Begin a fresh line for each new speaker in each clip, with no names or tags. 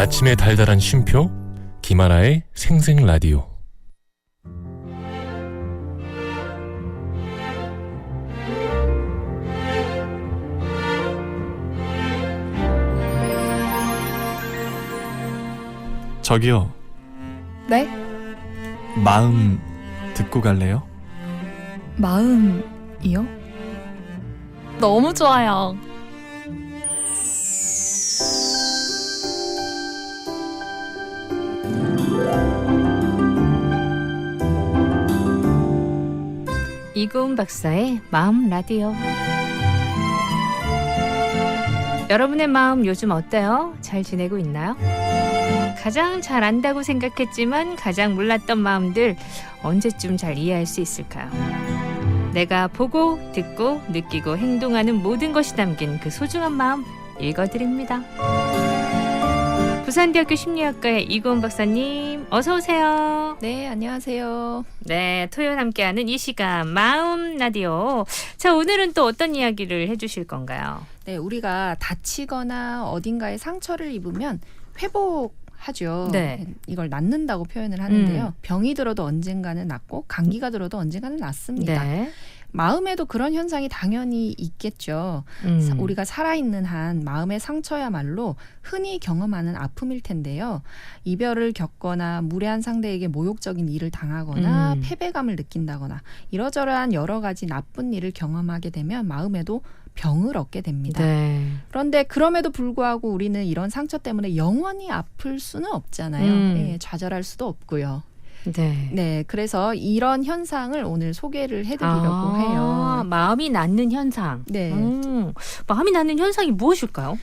아침의 달달한 쉼표 김하나의 생생라디오.
저기요,
네?
마음 듣고 갈래요?
마음이요? 너무 좋아요.
이고은 박사의 마음 라디오. 여러분의 마음 요즘 어때요? 잘 지내고 있나요? 가장 잘 안다고 생각했지만 가장 몰랐던 마음들 언제쯤 잘 이해할 수 있을까요? 내가 보고 듣고 느끼고 행동하는 모든 것이 담긴 그 소중한 마음 읽어드립니다. 부산대학교 심리학과의 이고은 박사님 어서 오세요.
네, 안녕하세요.
네, 토요일 함께하는 이 시간 마음 라디오. 자, 오늘은 또 어떤 이야기를 해주실 건가요?
네, 우리가 다치거나 어딘가에 상처를 입으면 회복하죠.
네.
이걸 낫는다고 표현을 하는데요. 병이 들어도 언젠가는 낫고 감기가 들어도 언젠가는 낫습니다.
네.
마음에도 그런 현상이 당연히 있겠죠. 우리가 살아있는 한 마음의 상처야말로 흔히 경험하는 아픔일 텐데요. 이별을 겪거나 무례한 상대에게 모욕적인 일을 당하거나 패배감을 느낀다거나 이러저러한 여러 가지 나쁜 일을 경험하게 되면 마음에도 병을 얻게 됩니다.
네.
그런데 그럼에도 불구하고 우리는 이런 상처 때문에 영원히 아플 수는 없잖아요. 예, 좌절할 수도 없고요.
네.
네, 그래서 이런 현상을 오늘 소개를 해드리려고 해요.
마음이 낫는 현상.
네.
마음이 낫는 현상이 무엇일까요?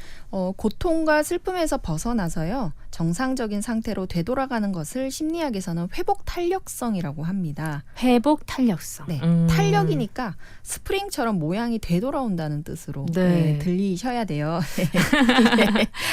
고통과 슬픔에서 벗어나서요. 정상적인 상태로 되돌아가는 것을 심리학에서는 회복 탄력성이라고 합니다.
회복 탄력성.
네, 탄력이니까 스프링처럼 모양이 되돌아온다는 뜻으로
네.
들리셔야 돼요.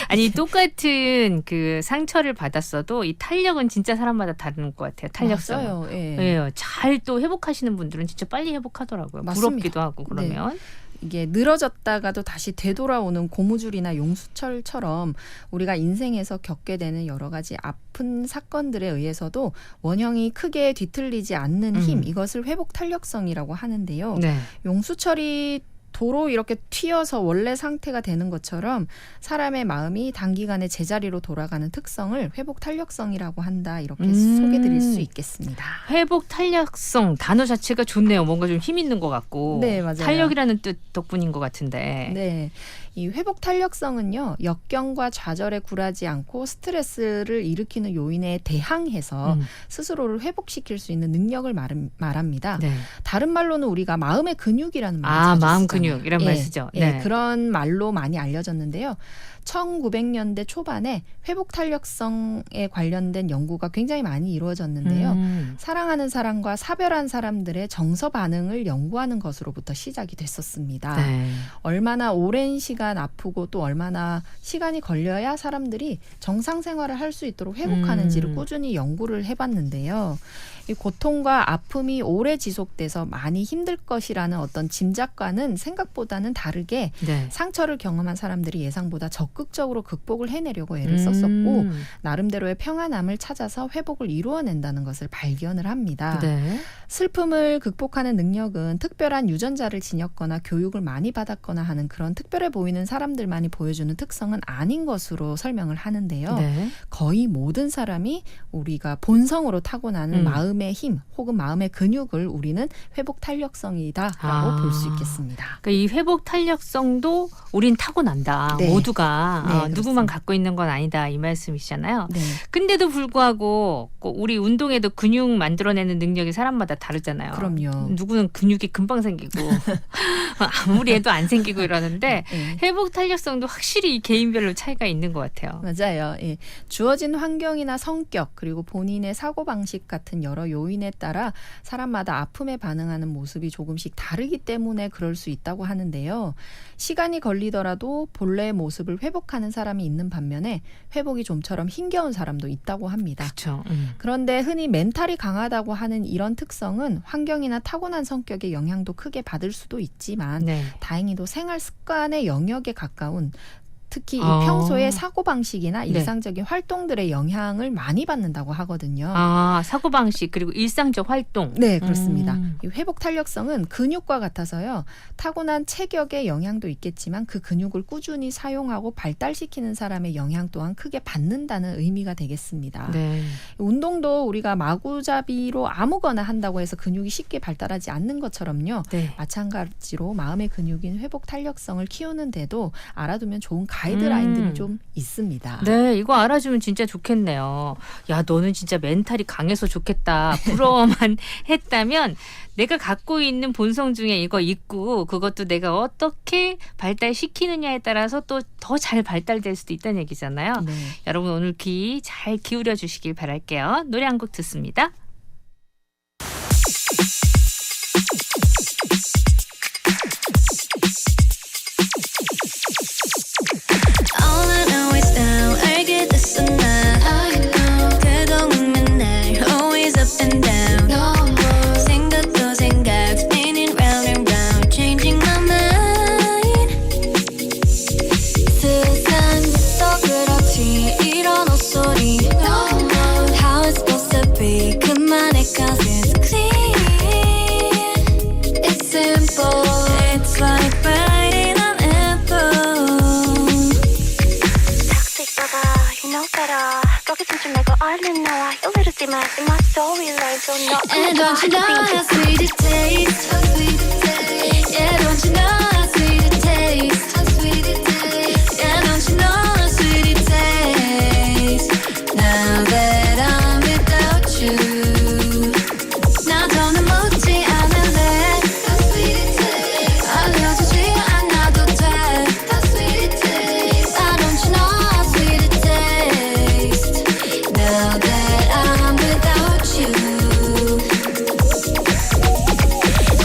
아니 똑같은 그 상처를 받았어도 이 탄력은 진짜 사람마다 다른 것 같아요. 탄력성.
맞아요. 예.
예, 잘 또 회복하시는 분들은 진짜 빨리 회복하더라고요.
맞습니다.
부럽기도 하고 그러면.
네. 이게 늘어졌다가도 다시 되돌아오는 고무줄이나 용수철처럼 우리가 인생에서 겪게 되는 여러 가지 아픈 사건들에 의해서도 원형이 크게 뒤틀리지 않는 힘, 이것을 회복 탄력성이라고 하는데요.
네.
용수철이 도로 이렇게 튀어서 원래 상태가 되는 것처럼 사람의 마음이 단기간에 제자리로 돌아가는 특성을 회복 탄력성이라고 한다. 이렇게 소개드릴 수 있겠습니다.
회복 탄력성 단어 자체가 좋네요. 뭔가 좀 힘 있는 것 같고.
네, 맞아요.
탄력이라는 뜻 덕분인 것 같은데.
네. 이 회복 탄력성은요, 역경과 좌절에 굴하지 않고 스트레스를 일으키는 요인에 대항해서 스스로를 회복시킬 수 있는 능력을 말합니다.
네.
다른 말로는 우리가 마음의 근육이라는 말을 자주
마음
쓰잖아요.
근육 이런 말 쓰죠. 네.
그런 말로 많이 알려졌는데요. 1900년대 초반에 회복 탄력성에 관련된 연구가 굉장히 많이 이루어졌는데요. 사랑하는 사람과 사별한 사람들의 정서 반응을 연구하는 것으로부터 시작이 됐었습니다.
네.
얼마나 오랜 시간 아프고 또 얼마나 시간이 걸려야 사람들이 정상 생활을 할 수 있도록 회복하는지를 꾸준히 연구를 해봤는데요. 이 고통과 아픔이 오래 지속돼서 많이 힘들 것이라는 어떤 짐작과는 생각보다는 다르게
네.
상처를 경험한 사람들이 예상보다 적극적으로 극복을 해내려고 애를 썼었고 나름대로의 평안함을 찾아서 회복을 이루어낸다는 것을 발견을 합니다.
네.
슬픔을 극복하는 능력은 특별한 유전자를 지녔거나 교육을 많이 받았거나 하는 그런 특별해 보이는 사람들만이 보여주는 특성은 아닌 것으로 설명을 하는데요.
네.
거의 모든 사람이 우리가 본성으로 타고나는 마음의 힘 혹은 마음의 근육을 우리는 회복 탄력성이다라고 볼 수 있겠습니다.
그러니까 이 회복 탄력성도 우린 타고난다.
네.
모두가
네,
누구만
그렇습니다.
갖고 있는 건 아니다. 이 말씀이시잖아요.
네.
근데도 불구하고 우리 운동에도 근육 만들어내는 능력이 사람마다 다르잖아요.
그럼요.
누구는 근육이 금방 생기고 아무리 해도 안 생기고 이러는데
네.
회복 탄력성도 확실히 이 개인별로 차이가 있는 것 같아요.
맞아요. 예. 주어진 환경이나 성격 그리고 본인의 사고방식 같은 여러 요인에 따라 사람마다 아픔에 반응하는 모습이 조금씩 다르기 때문에 그럴 수 있다고 하는데요. 시간이 걸리더라도 본래의 모습을 회복하는 사람이 있는 반면에 회복이 좀처럼 힘겨운 사람도 있다고 합니다.
그렇죠.
그런데 흔히 멘탈이 강하다고 하는 이런 특성은 환경이나 타고난 성격의 영향도 크게 받을 수도 있지만
네.
다행히도 생활 습관의 영역에 가까운 특히 이
아.
평소의 사고방식이나
네.
일상적인 활동들의 영향을 많이 받는다고 하거든요.
아, 사고방식 그리고 일상적 활동.
네, 그렇습니다. 이 회복 탄력성은 근육과 같아서요. 타고난 체격의 영향도 있겠지만 그 근육을 꾸준히 사용하고 발달시키는 사람의 영향 또한 크게 받는다는 의미가 되겠습니다.
네.
운동도 우리가 마구잡이로 아무거나 한다고 해서 근육이 쉽게 발달하지 않는 것처럼요.
네.
마찬가지로 마음의 근육인 회복 탄력성을 키우는데도 알아두면 좋은 가이드라인들이 좀 있습니다.
네, 이거 알아주면 진짜 좋겠네요. 야, 너는 진짜 멘탈이 강해서 좋겠다. 부러워만 했다면 내가 갖고 있는 본성 중에 이거 있고 그것도 내가 어떻게 발달시키느냐에 따라서 또 더 잘 발달될 수도 있다는 얘기잖아요.
네.
여러분 오늘 귀 잘 기울여 주시길 바랄게요. 노래 한 곡 듣습니다.
All I know is now 알게 됐어 난 I know 그동안 맨날 always up and down No more 생각도 생각 spinning round and round changing my mind 세상부터 그렇지 이런 헛소리 No more how it's supposed to be 그만해 cause it's clear It's simple It's like biting an apple
Toxic lover, you know better. 거기 숨지 말고 얼른 나와. Your little demons in my storyline, so no.
And don't you know how sweet it tastes? How sweet it tastes. Yeah, don't you know how sweet it tastes? How sweet it tastes. Yeah, don't you know how sweet it tastes? Now that I'm without you. 나 더는 묻지 않을래. How sweet it tastes. 알려주지 않아도 돼. How sweet it tastes. Why don't you know how sweet it tastes? Now that I'm without you.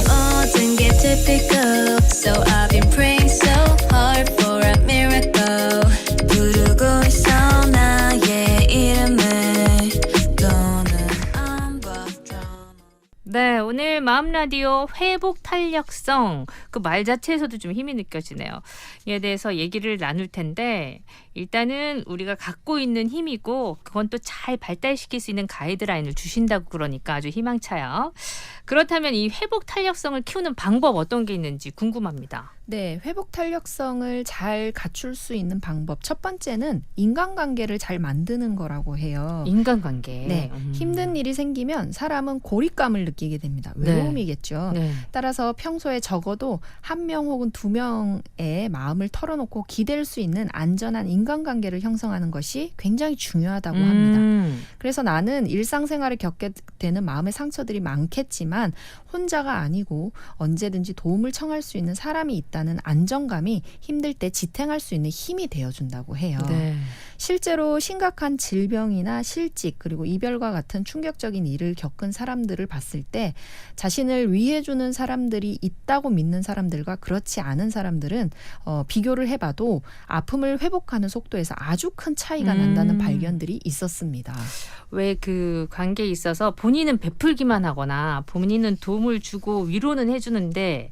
모든 게 typical. So I've been praying so hard for a miracle. 부르고 있어 나의 이름을. 더는 안 봐 drama.
네, 오늘 마음 라디오 회복 탄력성 그 말 자체에서도 좀 힘이 느껴지네요. 이에 대해서 얘기를 나눌 텐데 일단은 우리가 갖고 있는 힘이고 그건 또 잘 발달시킬 수 있는 가이드라인을 주신다고 그러니까 아주 희망차요. 그렇다면 이 회복 탄력성을 키우는 방법 어떤 게 있는지 궁금합니다.
네, 회복 탄력성을 잘 갖출 수 있는 방법. 첫 번째는 인간관계를 잘 만드는 거라고 해요.
인간관계.
네, 힘든 일이 생기면 사람은 고립감을 느끼게 됩니다.
네.
외로움이겠죠.
네.
따라서 평소에 적어도 한 명 혹은 두 명의 마음을 털어놓고 기댈 수 있는 안전한 인간관계를 형성하는 것이 굉장히 중요하다고 합니다. 그래서 나는 일상생활에 겪게 되는 마음의 상처들이 많겠지만 혼자가 아니고 언제든지 도움을 청할 수 있는 사람이 있다는 안정감이 힘들 때 지탱할 수 있는 힘이 되어준다고 해요.
네.
실제로 심각한 질병이나 실직 그리고 이별과 같은 충격적인 일을 겪은 사람들을 봤을 때 자신을 위해주는 사람들이 있다고 믿는 사람들과 그렇지 않은 사람들은 비교를 해봐도 아픔을 회복하는 속도에서 아주 큰 차이가 난다는 발견들이 있었습니다.
왜 그 관계에 있어서 본인은 베풀기만 하거나 본인은 도움을 주고 위로는 해주는데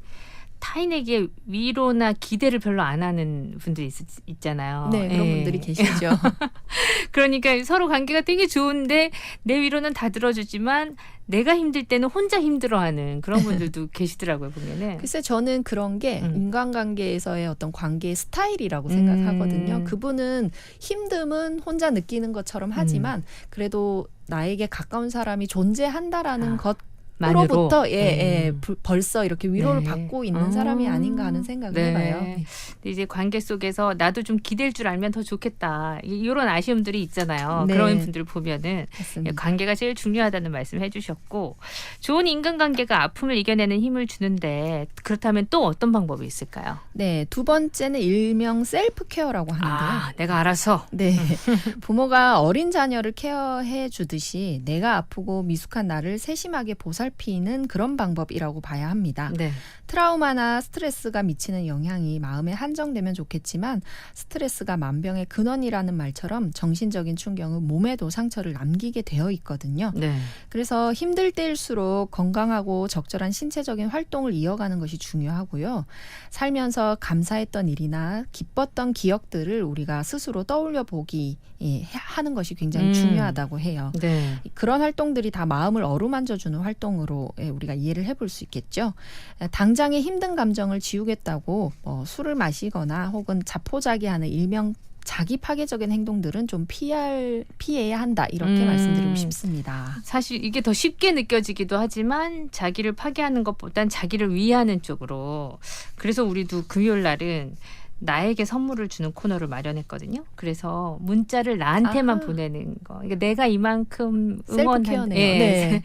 타인에게 위로나 기대를 별로 안 하는 분들이 있잖아요.
네, 그런
예.
분들이 계시죠.
그러니까 서로 관계가 되게 좋은데 내 위로는 다 들어주지만 내가 힘들 때는 혼자 힘들어하는 그런 분들도 계시더라고요, 보면은.
글쎄 저는 그런 게 인간관계에서의 어떤 관계의 스타일이라고 생각하거든요. 그분은 힘듦은 혼자 느끼는 것처럼 하지만 그래도 나에게 가까운 사람이 존재한다라는 것 으로부터 벌써 이렇게 위로를
네.
받고 있는 사람이 아닌가 하는 생각을 해봐요.
근데 이제 관계 속에서 나도 좀 기댈 줄 알면 더 좋겠다. 이런 아쉬움들이 있잖아요.
네.
그런 분들을 보면은
맞습니다.
관계가 제일 중요하다는 말씀 해주셨고 좋은 인간관계가 아픔을 이겨내는 힘을 주는데 그렇다면 또 어떤 방법이 있을까요?
네, 두 번째는 일명 셀프 케어라고 하는데요.
아, 내가 알아서.
네, 부모가 어린 자녀를 케어해 주듯이 내가 아프고 미숙한 나를 세심하게 보살펴 살피는 그런 방법이라고 봐야 합니다.
네.
트라우마나 스트레스가 미치는 영향이 마음에 한정되면 좋겠지만 스트레스가 만병의 근원이라는 말처럼 정신적인 충격은 몸에도 상처를 남기게 되어 있거든요.
네.
그래서 힘들 때일수록 건강하고 적절한 신체적인 활동을 이어가는 것이 중요하고요. 살면서 감사했던 일이나 기뻤던 기억들을 우리가 스스로 떠올려 보기 하는 것이 굉장히 중요하다고 해요.
네.
그런 활동들이 다 마음을 어루만져주는 활동으로 우리가 이해를 해볼 수 있겠죠. 당장의 힘든 감정을 지우겠다고 술을 마시거나 혹은 자포자기하는 일명 자기 파괴적인 행동들은 좀 피해야 한다 이렇게 말씀드리고 싶습니다.
사실 이게 더 쉽게 느껴지기도 하지만 자기를 파괴하는 것보단 자기를 위하는 쪽으로. 그래서 우리도 금요일 날은 나에게 선물을 주는 코너를 마련했거든요. 그래서 문자를 나한테만 보내는 거. 그러니까 내가 이만큼
셀프케어네요.
네.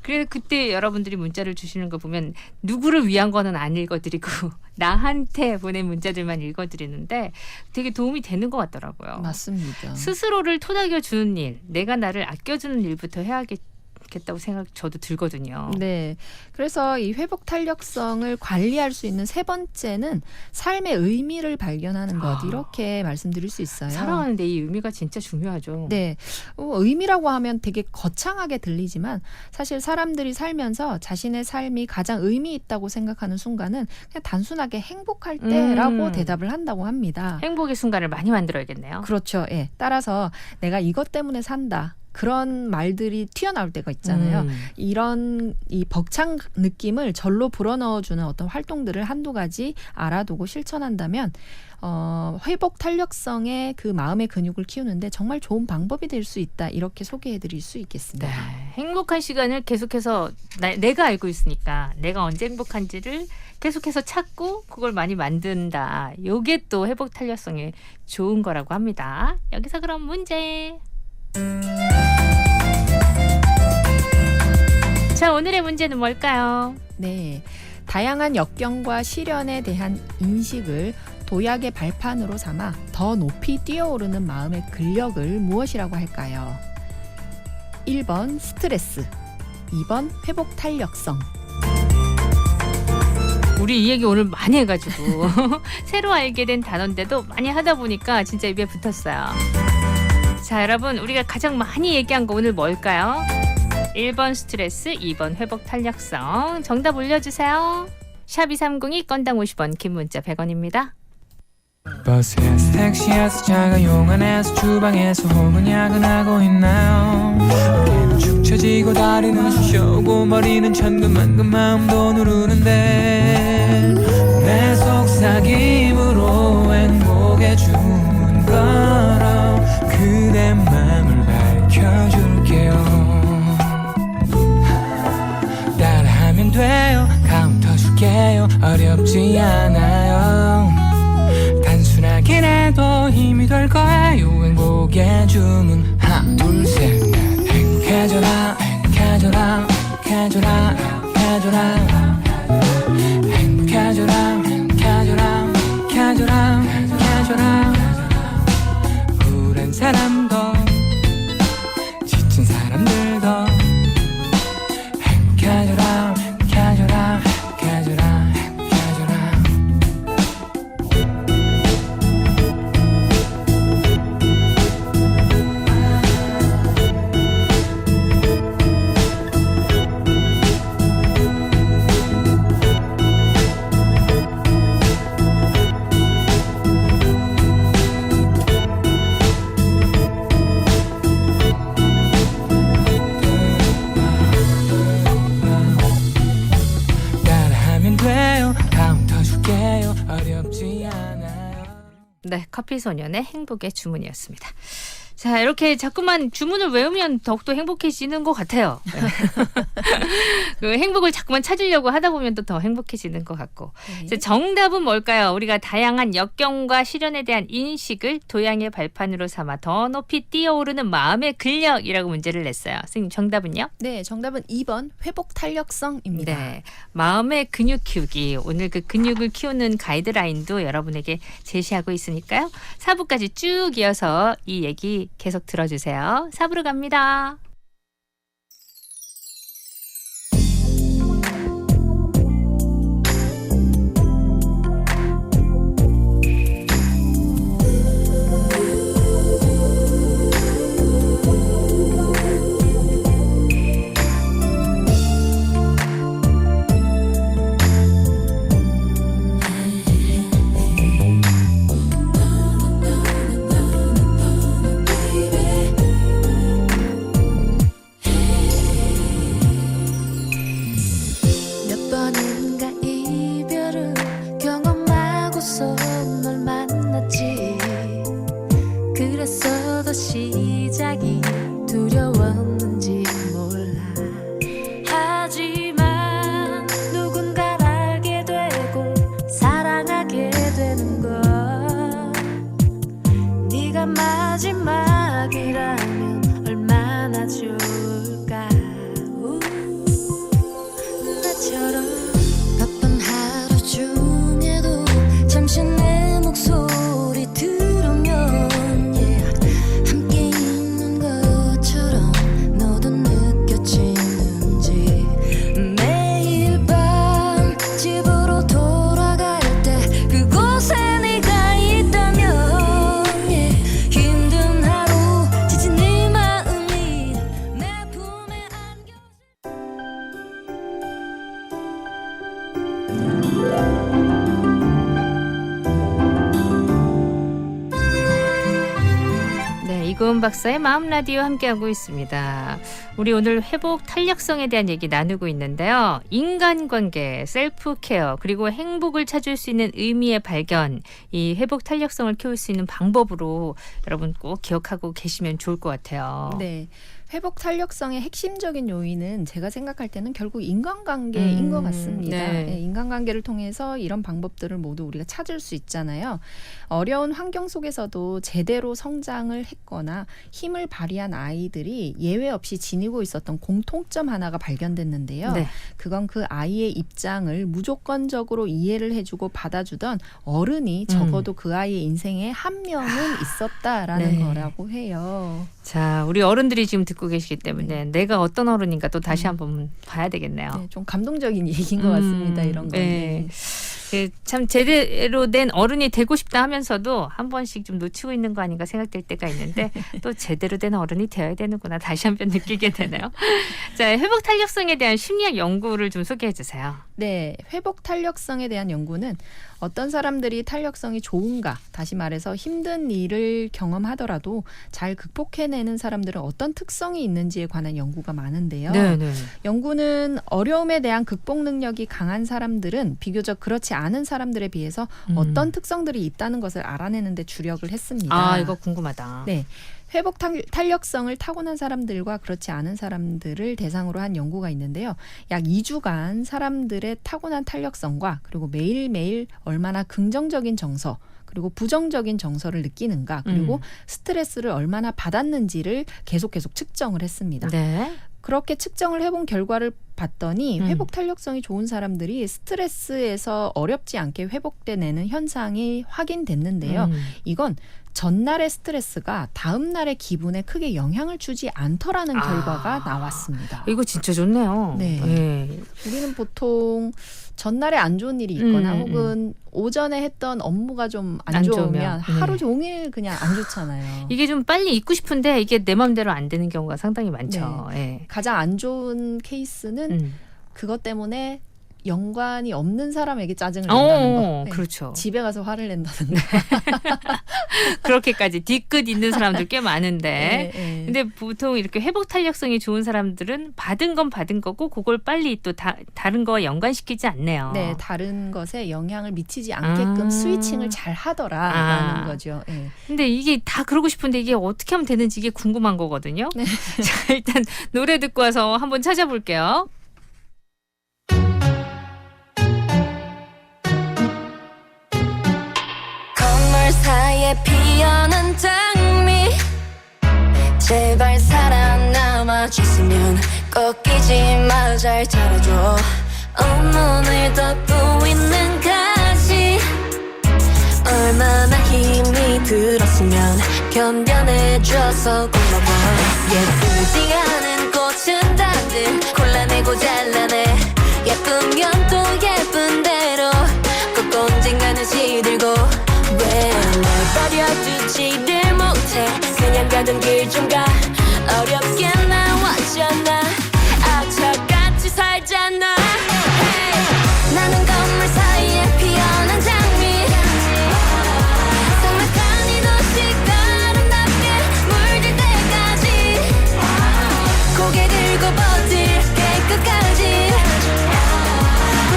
그래서 그때 여러분들이 문자를 주시는 거 보면 누구를 위한 거는 안 읽어드리고 나한테 보낸 문자들만 읽어드리는데 되게 도움이 되는 것 같더라고요.
맞습니다.
스스로를 토닥여 주는 일, 내가 나를 아껴주는 일부터 해야겠다고 생각 저도 들거든요.
네. 그래서 이 회복 탄력성을 관리할 수 있는 세 번째는 삶의 의미를 발견하는 것 이렇게 말씀드릴 수 있어요.
살아가는데 이 의미가 진짜 중요하죠.
네. 의미라고 하면 되게 거창하게 들리지만 사실 사람들이 살면서 자신의 삶이 가장 의미 있다고 생각하는 순간은 그냥 단순하게 행복할 때라고 대답을 한다고 합니다.
행복의 순간을 많이 만들어야겠네요.
그렇죠. 예. 따라서 내가 이것 때문에 산다. 그런 말들이 튀어나올 때가 있잖아요. 이런 이 벅찬 느낌을 절로 불어넣어주는 어떤 활동들을 한두 가지 알아두고 실천한다면 회복 탄력성의 그 마음의 근육을 키우는데 정말 좋은 방법이 될 수 있다. 이렇게 소개해드릴 수 있겠습니다.
네. 행복한 시간을 계속해서 내가 알고 있으니까 내가 언제 행복한지를 계속해서 찾고 그걸 많이 만든다. 이게 또 회복 탄력성에 좋은 거라고 합니다. 여기서 그럼 문제. 자, 오늘의 문제는 뭘까요?
네. 다양한 역경과 시련에 대한 인식을 도약의 발판으로 삼아 더 높이 뛰어오르는 마음의 근력을 무엇이라고 할까요? 1번 스트레스, 2번 회복 탄력성.
우리 이 얘기 오늘 많이 해가지고 새로 알게 된 단어인데도 많이 하다 보니까 진짜 입에 붙었어요. 자, 여러분 우리가 가장 많이 얘기한 거 오늘 뭘까요? 1번 스트레스, 2번 회복 탄력성. 정답 올려주세요. 샵230이 건당 50원, 긴 문자 100원입니다.
버스에서 택시에서 자가용 안에서 주방에서 혹은 야근하고 있나요? 어깨는 축 처지고 다리는 쑤셔오고 머리는 천근만근 마음도 누르는데 내 속삭임으로 행복의 주문 걸어 그대 맘을 밝혀줄게요. 따라하면 돼요. 카운터 줄게요. 어렵지 않아요. 단순하긴 해도 힘이 될 거예요. 행복의 주문 하나 둘 셋 넷. 행복해져라 행복해져라 행복해져라 행복해져라 행복해져라 행복해져라 행복해져라 행복해져라 우울한 사람도 지친 사람들도 행복해져라 행복해져라 행복해져라 행복해져라 따라하면 돼요. 카운터 줄게요. 어렵지 않아요.
네, 커피소년의 행복의 주문이었습니다. 자, 이렇게 자꾸만 주문을 외우면 더욱더 행복해지는 것 같아요. 그 행복을 자꾸만 찾으려고 하다 보면 또 더 행복해지는 것 같고.
네.
자, 정답은 뭘까요? 우리가 다양한 역경과 시련에 대한 인식을 도양의 발판으로 삼아 더 높이 뛰어오르는 마음의 근력이라고 문제를 냈어요. 선생님, 정답은요?
네, 정답은 2번 회복 탄력성입니다.
네, 마음의 근육 키우기. 오늘 그 근육을 키우는 가이드라인도 여러분에게 제시하고 있으니까요. 4부까지 쭉 이어서 이 얘기 계속 들어주세요. 4부로 갑니다. 이고은 박사의 마음 라디오 함께하고 있습니다. 우리 오늘 회복 탄력성에 대한 얘기 나누고 있는데요. 인간관계, 셀프 케어, 그리고 행복을 찾을 수 있는 의미의 발견, 이 회복 탄력성을 키울 수 있는 방법으로 여러분 꼭 기억하고 계시면 좋을 것 같아요.
네. 회복 탄력성의 핵심적인 요인은 제가 생각할 때는 결국 인간관계인 것 같습니다.
네.
네, 인간관계를 통해서 이런 방법들을 모두 우리가 찾을 수 있잖아요. 어려운 환경 속에서도 제대로 성장을 했거나 힘을 발휘한 아이들이 예외 없이 지니고 있었던 공통점 하나가 발견됐는데요.
네.
그건 그 아이의 입장을 무조건적으로 이해를 해주고 받아주던 어른이 적어도 그 아이의 인생에 한 명은 있었다라는
네.
거라고 해요.
자, 우리 어른들이 지금 듣고 계시기 때문에 내가 어떤 어른인가 또 다시 한번 봐야 되겠네요.
네, 좀 감동적인 얘기인 것 같습니다. 이런 거.
네. 참 제대로 된 어른이 되고 싶다 하면서도 한 번씩 좀 놓치고 있는 거 아닌가 생각될 때가 있는데 또 제대로 된 어른이 되어야 되는구나 다시 한번 느끼게 되네요. 자, 회복 탄력성에 대한 심리학 연구를 좀 소개해 주세요.
네, 회복 탄력성에 대한 연구는 어떤 사람들이 탄력성이 좋은가, 다시 말해서 힘든 일을 경험하더라도 잘 극복해내는 사람들은 어떤 특성이 있는지에 관한 연구가 많은데요.
네.
연구는 어려움에 대한 극복 능력이 강한 사람들은 비교적 그렇지 않은 사람들에 비해서 어떤 특성들이 있다는 것을 알아내는 데 주력을 했습니다.
아, 이거 궁금하다.
네. 회복 탄력성을 타고난 사람들과 그렇지 않은 사람들을 대상으로 한 연구가 있는데요. 약 2주간 사람들의 타고난 탄력성과 그리고 매일매일 얼마나 긍정적인 정서 그리고 부정적인 정서를 느끼는가 그리고 스트레스를 얼마나 받았는지를 계속 측정을 했습니다.
네.
그렇게 측정을 해본 결과를 봤더니 회복 탄력성이 좋은 사람들이 스트레스에서 어렵지 않게 회복되는 현상이 확인됐는데요. 이건 전날의 스트레스가 다음날의 기분에 크게 영향을 주지 않더라는 결과가 나왔습니다.
이거 진짜 좋네요.
네. 우리는 보통 전날에 안 좋은 일이 있거나 혹은 오전에 했던 업무가 좀 안 좋으면 하루 종일 그냥 안 좋잖아요.
이게 좀 빨리 잊고 싶은데 이게 내 마음대로 안 되는 경우가 상당히 많죠. 네.
가장 안 좋은 케이스는 그것 때문에 연관이 없는 사람에게 짜증을 낸다는 거. 네.
그렇죠.
집에 가서 화를 낸다든가.
그렇게까지 뒤끝 있는 사람들 꽤 많은데.
네.
근데 보통 이렇게 회복 탄력성이 좋은 사람들은 받은 건 받은 거고 그걸 빨리 또 다른 거와 연관시키지 않네요.
네, 다른 것에 영향을 미치지 않게끔 스위칭을 잘 하더라라는 거죠. 네.
근데 이게 다 그러고 싶은데 이게 어떻게 하면 되는지 이게 궁금한 거거든요.
네.
자, 일단 노래 듣고 와서 한번 찾아볼게요.
건물 사이에 피어난 장미 제발 살아남아 줬으면 꼭 잊지 마 잘 자라줘 온몸을 덮고 있는 가시 얼마나 힘이 들었으면 견뎌내줘서 고마워 예쁘지 않은 꽃은 다들 골라내고 잘라내 예쁘면 또 예쁜 대로 꼭 언젠가는 시들고 왜 날 버려두지를 못해 그냥 가던 길 좀 가 어렵게 나왔잖아 악착같이 살잖아 hey. 나는 건물 사이에 피어난 장미 삭막한 이 도시가 아름답게 물들 때까지 고개 들고 버틸게 끝까지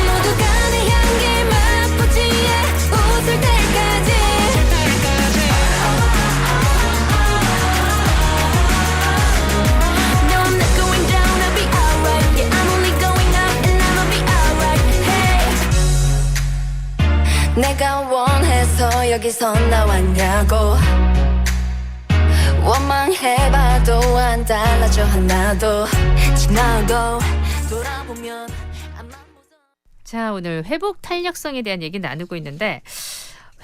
모두가 내 향기 맛보지에 웃을 때까지 No, I'm not going down, I'll be alright Yeah, I'm only going up and I'ma be alright Hey 내가 원해서 여기서 나왔냐고 원망해봐도 안 달라져 하나도 지나고 돌아보면
자, 오늘 회복 탄력성에 대한 얘기 나누고 있는데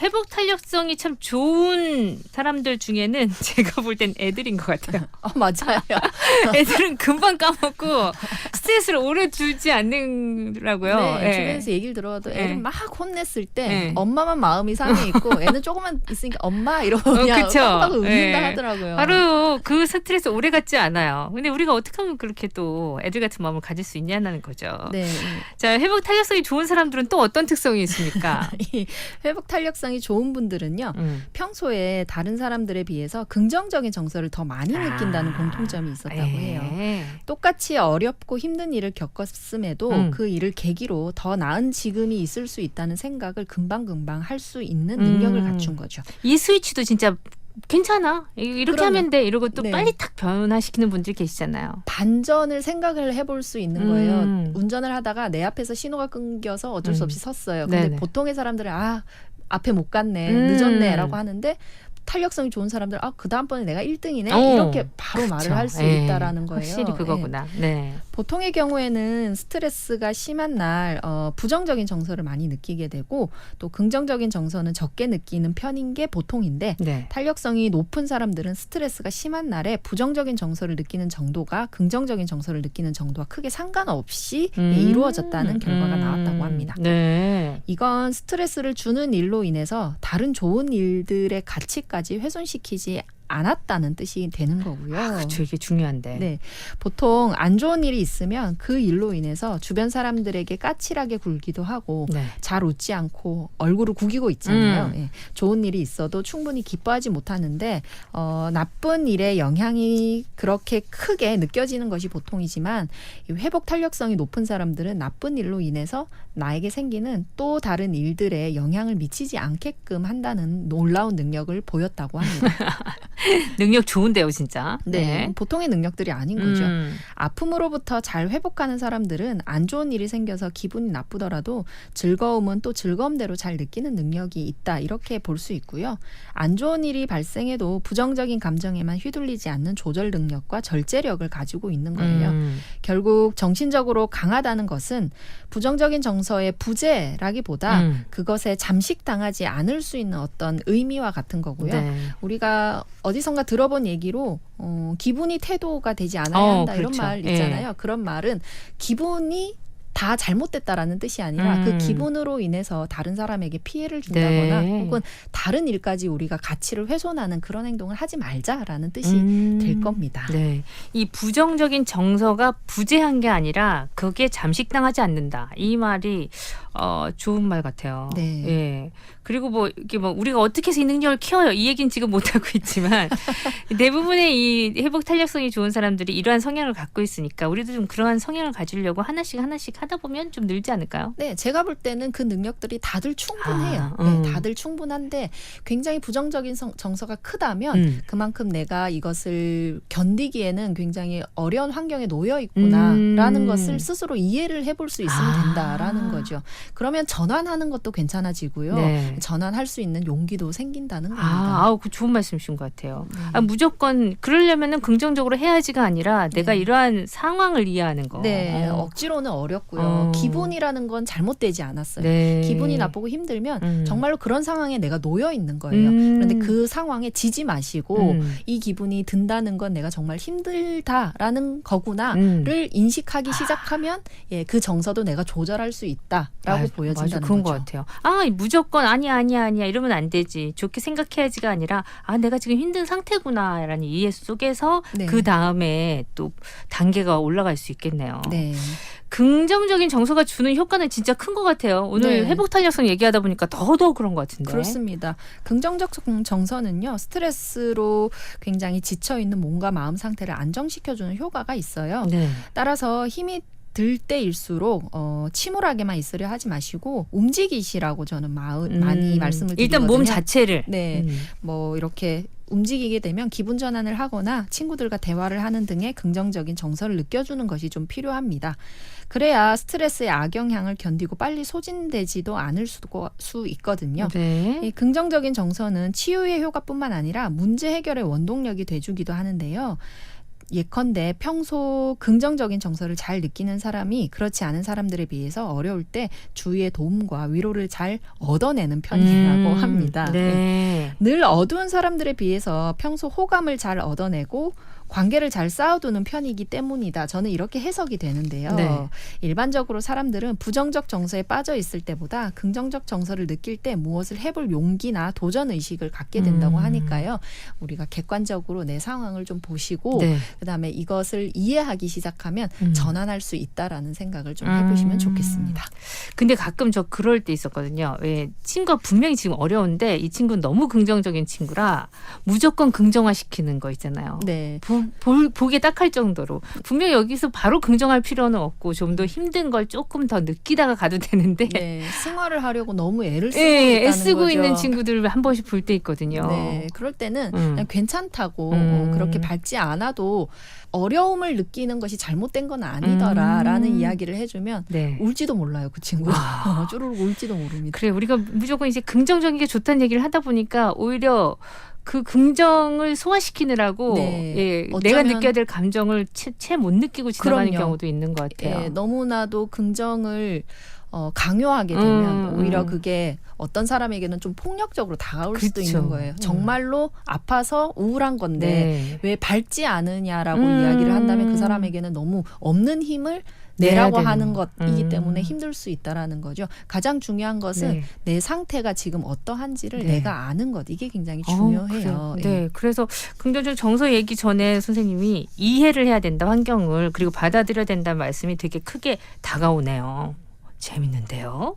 회복 탄력성이 참 좋은 사람들 중에는 제가 볼 땐 애들인 것 같아요.
맞아요.
애들은 금방 까먹고 스트레스를 오래 주지 않는다고요.
네, 주변에서 얘기를 들어도 애를
네.
막 혼냈을 때
네.
엄마만 마음이 상해 있고 애는 조금만 있으니까 엄마 이러고 그냥
그쵸.
빡빡 웃는다
네.
하더라고요.
바로 그 스트레스 오래 갖지 않아요. 근데 우리가 어떻게 하면 그렇게 또 애들 같은 마음을 가질 수 있냐는 거죠.
네.
자, 회복 탄력성이 좋은 사람들은 또 어떤 특성이 있습니까?
이 회복 탄력성 탄력성이 좋은 분들은요. 평소에 다른 사람들에 비해서 긍정적인 정서를 더 많이 느낀다는 공통점이 있었다고 해요. 똑같이 어렵고 힘든 일을 겪었음에도 그 일을 계기로 더 나은 지금이 있을 수 있다는 생각을 금방금방 할 수 있는 능력을 갖춘 거죠.
이 스위치도 진짜 괜찮아. 이렇게
그러면,
하면 돼. 이러고 또
네.
빨리 탁 변화시키는 분들이 계시잖아요.
반전을 생각을 해볼 수 있는 거예요. 운전을 하다가 내 앞에서 신호가 끊겨서 어쩔 수 없이 섰어요. 근데
네네.
보통의 사람들은 앞에 못 갔네, 늦었네 라고 하는데 탄력성이 좋은 사람들 그 다음번에 내가 1등이네 이렇게 바로 말을 할 수 있다라는 거예요.
확실히 그거구나. 네.
보통의 경우에는 스트레스가 심한 날 부정적인 정서를 많이 느끼게 되고 또 긍정적인 정서는 적게 느끼는 편인 게 보통인데
네.
탄력성이 높은 사람들은 스트레스가 심한 날에 부정적인 정서를 느끼는 정도가 긍정적인 정서를 느끼는 정도와 크게 상관없이 이루어졌다는 결과가 나왔다고 합니다.
네.
이건 스트레스를 주는 일로 인해서 다른 좋은 일들의 가치까지 훼손시키지 않았다는 뜻이 되는 거고요.
그렇죠. 이게 중요한데.
네, 보통 안 좋은 일이 있으면 그 일로 인해서 주변 사람들에게 까칠하게 굴기도 하고
네.
잘 웃지 않고 얼굴을 구기고 있잖아요. 예, 좋은 일이 있어도 충분히 기뻐하지 못하는데 나쁜 일의 영향이 그렇게 크게 느껴지는 것이 보통이지만 이 회복 탄력성이 높은 사람들은 나쁜 일로 인해서 나에게 생기는 또 다른 일들에 영향을 미치지 않게끔 한다는 놀라운 능력을 보였다고 합니다.
능력 좋은데요, 진짜.
네, 보통의 능력들이 아닌 거죠. 아픔으로부터 잘 회복하는 사람들은 안 좋은 일이 생겨서 기분이 나쁘더라도 즐거움은 또 즐거움대로 잘 느끼는 능력이 있다. 이렇게 볼 수 있고요. 안 좋은 일이 발생해도 부정적인 감정에만 휘둘리지 않는 조절 능력과 절제력을 가지고 있는 거예요. 결국 정신적으로 강하다는 것은 부정적인 정서의 부재라기보다 그것에 잠식당하지 않을 수 있는 어떤 의미와 같은 거고요.
네.
우리가 어디선가 들어본 얘기로 기분이 태도가 되지 않아야 한다
그렇죠.
이런 말 있잖아요.
예.
그런 말은 기분이 다 잘못됐다라는 뜻이 아니라 그 기분으로 인해서 다른 사람에게 피해를 준다거나
네.
혹은 다른 일까지 우리가 가치를 훼손하는 그런 행동을 하지 말자라는 뜻이 될 겁니다.
네. 이 부정적인 정서가 부재한 게 아니라 거기에 잠식당하지 않는다. 이 말이 좋은 말 같아요.
네.
예. 그리고 이게 우리가 어떻게 해서 이 능력을 키워요? 이 얘기는 지금 못 하고 있지만 대부분의 이 회복 탄력성이 좋은 사람들이 이러한 성향을 갖고 있으니까 우리도 좀 그러한 성향을 가지려고 하나씩 하다 보면 좀 늘지 않을까요?
네, 제가 볼 때는 그 능력들이 다들 충분해요. 네, 다들 충분한데 굉장히 부정적인 정서가 크다면 그만큼 내가 이것을 견디기에는 굉장히 어려운 환경에 놓여 있구나라는 것을 스스로 이해를 해볼 수 있으면 된다라는 거죠. 그러면 전환하는 것도 괜찮아지고요.
네.
전환할 수 있는 용기도 생긴다는 겁니다.
그 좋은 말씀이신 것 같아요. 무조건 그러려면은 긍정적으로 해야지가 아니라 내가 이러한 상황을 이해하는 거.
네, 억지로는 어렵고요. 기분이라는 건 잘못되지 않았어요.
네.
기분이 나쁘고 힘들면 정말로 그런 상황에 내가 놓여 있는 거예요. 그런데 그 상황에 지지 마시고 이 기분이 든다는 건 내가 정말 힘들다라는 거구나를 인식하기 시작하면 그 정서도 내가 조절할 수 있다라고 보여진다는
그런
거죠.
것 같아요. 무조건 아니야 이러면 안 되지. 좋게 생각해야지가 아니라 내가 지금 힘든 상태구나라는 이해 속에서
네.
그 다음에 또 단계가 올라갈 수 있겠네요.
네.
긍정적인 정서가 주는 효과는 진짜 큰 것 같아요. 오늘
네.
회복 탄력성 얘기하다 보니까 더더욱 그런 것 같은데.
그렇습니다. 긍정적 정서는요. 스트레스로 굉장히 지쳐있는 몸과 마음 상태를 안정시켜주는 효과가 있어요.
네.
따라서 힘이 들 때일수록 침울하게만 있으려 하지 마시고 움직이시라고 저는 많이 말씀을 드리거든요.
일단 몸 자체를.
네, 이렇게 움직이게 되면 기분 전환을 하거나 친구들과 대화를 하는 등의 긍정적인 정서를 느껴주는 것이 좀 필요합니다. 그래야 스트레스의 악영향을 견디고 빨리 소진되지도 않을 수 있거든요.
네.
이 긍정적인 정서는 치유의 효과뿐만 아니라 문제 해결의 원동력이 돼주기도 하는데요. 예컨대 평소 긍정적인 정서를 잘 느끼는 사람이 그렇지 않은 사람들에 비해서 어려울 때 주위의 도움과 위로를 잘 얻어내는 편이라고 합니다.
네.
늘 어두운 사람들에 비해서 평소 호감을 잘 얻어내고 관계를 잘 쌓아두는 편이기 때문이다. 저는 이렇게 해석이 되는데요.
네.
일반적으로 사람들은 부정적 정서에 빠져 있을 때보다 긍정적 정서를 느낄 때 무엇을 해볼 용기나 도전 의식을 갖게 된다고 하니까요. 우리가 객관적으로 내 상황을 좀 보시고
네.
그다음에 이것을 이해하기 시작하면 전환할 수 있다라는 생각을 좀 해보시면 좋겠습니다.
근데 가끔 저 그럴 때 있었거든요. 왜 친구가 분명히 지금 어려운데 이 친구는 너무 긍정적인 친구라 무조건 긍정화시키는 거 있잖아요.
네.
보기에 딱할 정도로 분명히 여기서 바로 긍정할 필요는 없고 좀 더 힘든 걸 조금 더 느끼다가 가도 되는데
네, 승화를 하려고 너무 애를 쓰고
예,
있다는
애쓰고
거죠.
있는 친구들 한 번씩 볼 때 있거든요.
네, 그럴 때는 그냥 괜찮다고 그렇게 밝지 않아도 어려움을 느끼는 것이 잘못된 건 아니더라라는 이야기를 해주면
네.
울지도 몰라요, 그 친구. 쭈루룩 울지도 모릅니다.
그래 우리가 무조건 이제 긍정적인 게 좋다는 얘기를 하다 보니까 오히려 그 긍정을 소화시키느라고
네.
예,
어쩌면-
내가 느껴야 될 감정을 채 못 느끼고 지나가는
그럼요.
경우도 있는 것 같아요.
예, 너무나도 긍정을 강요하게 되면 오히려 그게 어떤 사람에게는 좀 폭력적으로 다가올 수도
그쵸.
있는 거예요. 정말로 아파서 우울한 건데
네.
왜 밝지 않으냐라고 이야기를 한다면 그 사람에게는 너무 없는 힘을 내라고
내야
하는
되는.
것이기 때문에 힘들 수 있다라는 거죠. 가장 중요한 것은
네.
내 상태가 지금 어떠한지를
네.
내가 아는 것. 이게 굉장히 중요해요.
그래요. 네, 그래서 긍정적 정서 얘기 전에 선생님이 이해를 해야 된다 환경을 그리고 받아들여야 된다는 말씀이 되게 크게 다가오네요. 재밌는데요.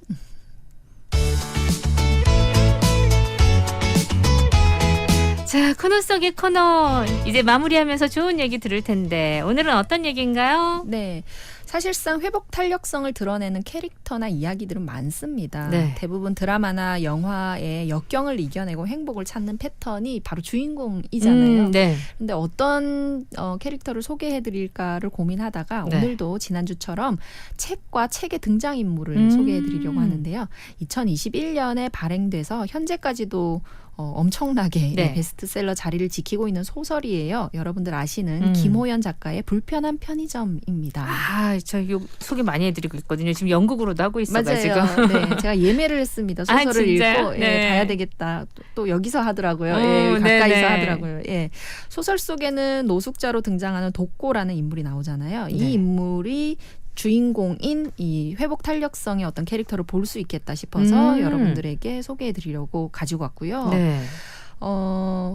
자, 코너 속의 코너 이제 마무리하면서 좋은 얘기 들을 텐데 오늘은 어떤 얘기인가요?
네. 사실상 회복 탄력성을 드러내는 캐릭터나 이야기들은 많습니다.
네.
대부분 드라마나 영화의 역경을 이겨내고 행복을 찾는 패턴이 바로 주인공이잖아요.
네.
근데 어떤 캐릭터를 소개해드릴까를 고민하다가
네.
오늘도 지난주처럼 책과 책의 등장인물을 소개해드리려고 하는데요. 2021년에 발행돼서 현재까지도 엄청나게
네.
베스트셀러 자리를 지키고 있는 소설이에요. 여러분들 아시는 김호연 작가의 불편한 편의점입니다.
아, 저 이거 소개 많이 해드리고 있거든요. 지금 영국으로도 하고 있어가지고.
맞아요. 네, 제가 예매를 했습니다.
아,
소설을
진짜요?
읽고
네.
예, 봐야 되겠다. 또 여기서 하더라고요. 예,
네네.
가까이서 하더라고요. 예. 소설 속에는 노숙자로 등장하는 독고라는 인물이 나오잖아요.
네.
이 인물이 주인공인 이 회복 탄력성의 어떤 캐릭터를 볼 수 있겠다 싶어서 여러분들에게 소개해드리려고 가지고 왔고요.
네.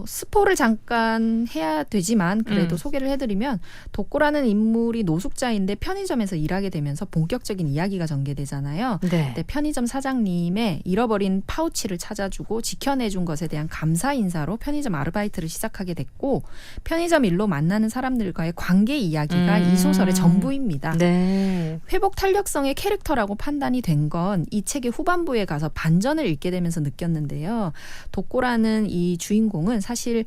스포를 잠깐 해야 되지만 그래도 소개를 해드리면 독고라는 인물이 노숙자인데 편의점에서 일하게 되면서 본격적인 이야기가 전개되잖아요.
네.
근데 편의점 사장님의 잃어버린 파우치를 찾아주고 지켜내준 것에 대한 감사 인사로 편의점 아르바이트를 시작하게 됐고 편의점 일로 만나는 사람들과의 관계 이야기가 이 소설의 전부입니다.
네.
회복 탄력성의 캐릭터라고 판단이 된 건 이 책의 후반부에 가서 반전을 읽게 되면서 느꼈는데요. 독고라는 이 주인공은 사실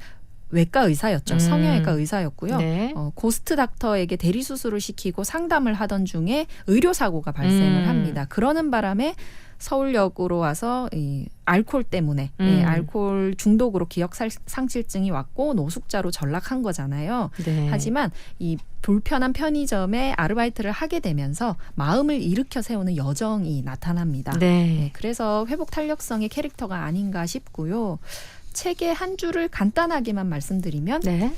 외과 의사였죠. 성형외과 의사였고요.
네.
고스트 닥터에게 대리 수술을 시키고 상담을 하던 중에 의료 사고가 발생을 합니다. 그러는 바람에 서울역으로 와서 이 알코올 때문에 알코올 중독으로 기억 상실증이 왔고 노숙자로 전락한 거잖아요.
네.
하지만 이 불편한 편의점에 아르바이트를 하게 되면서 마음을 일으켜 세우는 여정이 나타납니다.
네.
그래서 회복 탄력성의 캐릭터가 아닌가 싶고요. 책의 한 줄을 간단하게만 말씀드리면
네.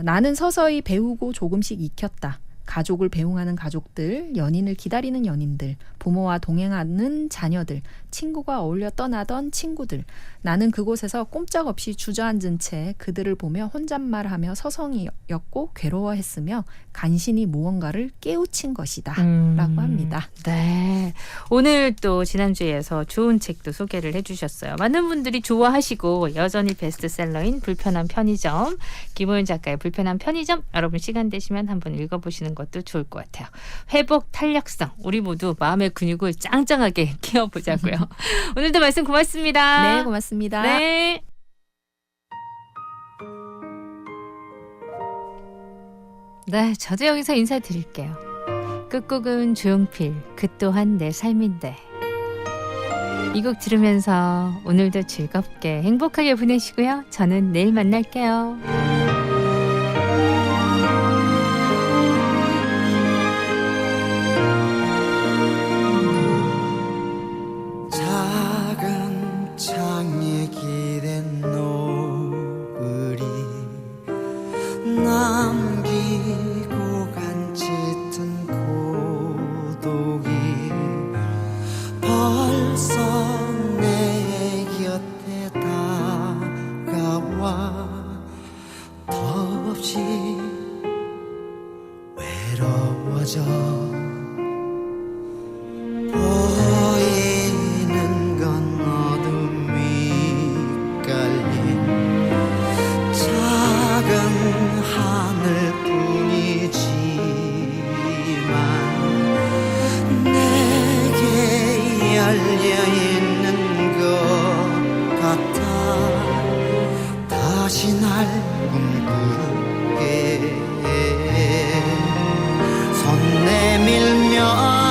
나는 서서히 배우고 조금씩 익혔다. 가족을 배웅하는 가족들, 연인을 기다리는 연인들, 부모와 동행하는 자녀들, 친구가 어울려 떠나던 친구들. 나는 그곳에서 꼼짝없이 주저앉은 채 그들을 보며 혼잣말하며 서성이었고 괴로워했으며 간신히 무언가를 깨우친 것이다. 라고 합니다.
네. 오늘 또 지난주에서 좋은 책도 소개를 해주셨어요. 많은 분들이 좋아하시고 여전히 베스트셀러인 불편한 편의점, 김호연 작가의 불편한 편의점, 여러분 시간 되시면 한번 읽어보시는 것도 좋을 것 같아요. 회복 탄력성, 우리 모두 마음의 근육을 짱짱하게 키워보자고요. 오늘도 말씀 고맙습니다.
네, 고맙습니다.
네. 네, 저도 여기서 인사드릴게요. 끝곡은 조용필, 그 또한 내 삶인데. 이 곡 들으면서 오늘도 즐겁게 행복하게 보내시고요. 저는 내일 만날게요.
작은 창의 길엔 노을이 나 다가와 더없이 외로워져 보이는 건 어둠이 깔린 작은 하늘뿐이지만 내게 열려있는 것 같아 다시 날 꿈꾸게 손 내밀며